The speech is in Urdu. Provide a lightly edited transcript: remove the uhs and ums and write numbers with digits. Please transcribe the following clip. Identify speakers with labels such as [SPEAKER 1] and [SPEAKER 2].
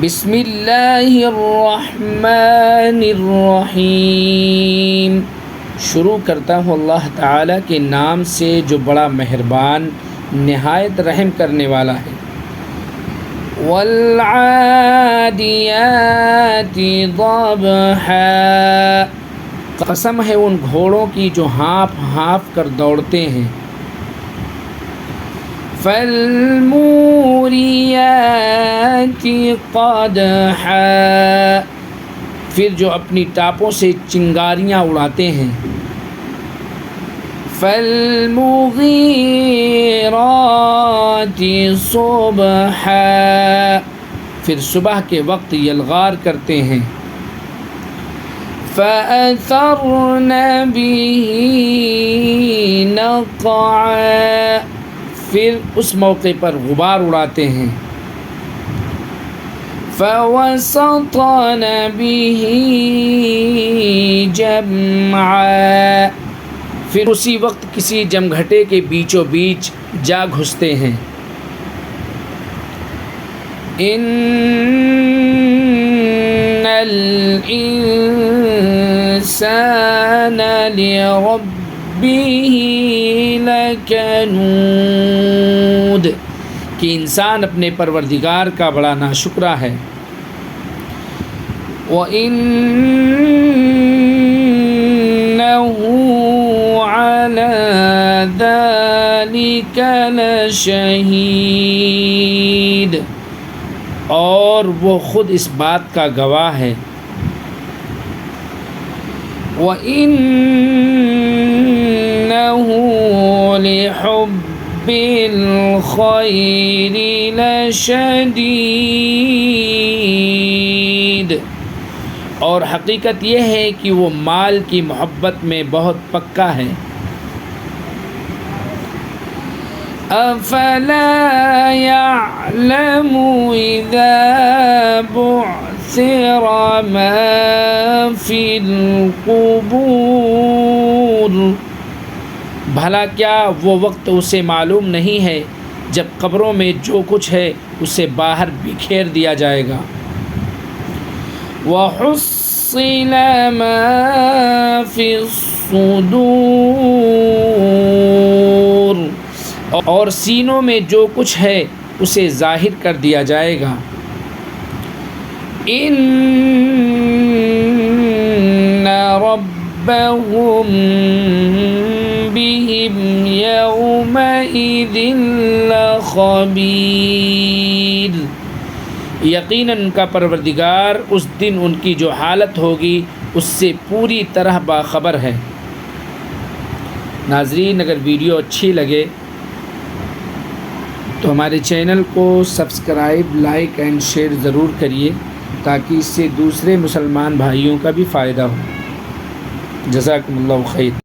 [SPEAKER 1] بسم اللہ الرحمن الرحیم، شروع کرتا ہوں اللہ تعالیٰ کے نام سے جو بڑا مہربان نہایت رحم کرنے والا ہے۔ والعادیات ضبحا، قسم ہے ان گھوڑوں کی جو ہانپ ہانپ کر دوڑتے ہیں۔ فالموریات قدحا، پھر جو اپنی ٹاپوں سے چنگاریاں اڑاتے ہیں۔ فالمغیرات صبحا، پھر صبح کے وقت یلغار کرتے ہیں۔ فأثرن به نقعا، پھر اس موقع پر غبار اڑاتے ہیں۔ فوسطن به جمعا، پھر اسی وقت کسی جمگھٹے کے بیچوں بیچ جا گھستے ہیں۔ ان الانسان لربه لکنود، کہ انسان اپنے پروردگار کا بڑا ناشکرا ہے۔ وَإِنَّهُ عَلَى ذَلِكَ لَشَهِيدٌ، اور وہ خود اس بات کا گواہ ہے۔ وَإِنَّهُ لِحُبِّ الْخَيْرِ لَشَدِيدٌ، اور حقیقت یہ ہے کہ وہ مال کی محبت میں بہت پکا ہے۔ افلا يعلم اذا بعثر ما في القبور، بھلا کیا وہ وقت اسے معلوم نہیں ہے جب قبروں میں جو کچھ ہے اسے باہر بکھیر دیا جائے گا۔ وَحُصِّلَ مَا فِي الصُّدُورِ، اور سینوں میں جو کچھ ہے اسے ظاہر کر دیا جائے گا۔ إِنَّ رَبَّهُمْ بِهِمْ يَوْمَئِذٍ لَخَبِيرٌ، یقیناً ان کا پروردگار اس دن ان کی جو حالت ہوگی اس سے پوری طرح باخبر ہے۔ ناظرین، اگر ویڈیو اچھی لگے تو ہمارے چینل کو سبسکرائب، لائک اینڈ شیئر ضرور کریے تاکہ اس سے دوسرے مسلمان بھائیوں کا بھی فائدہ ہو۔ جزاکم اللہ خیر۔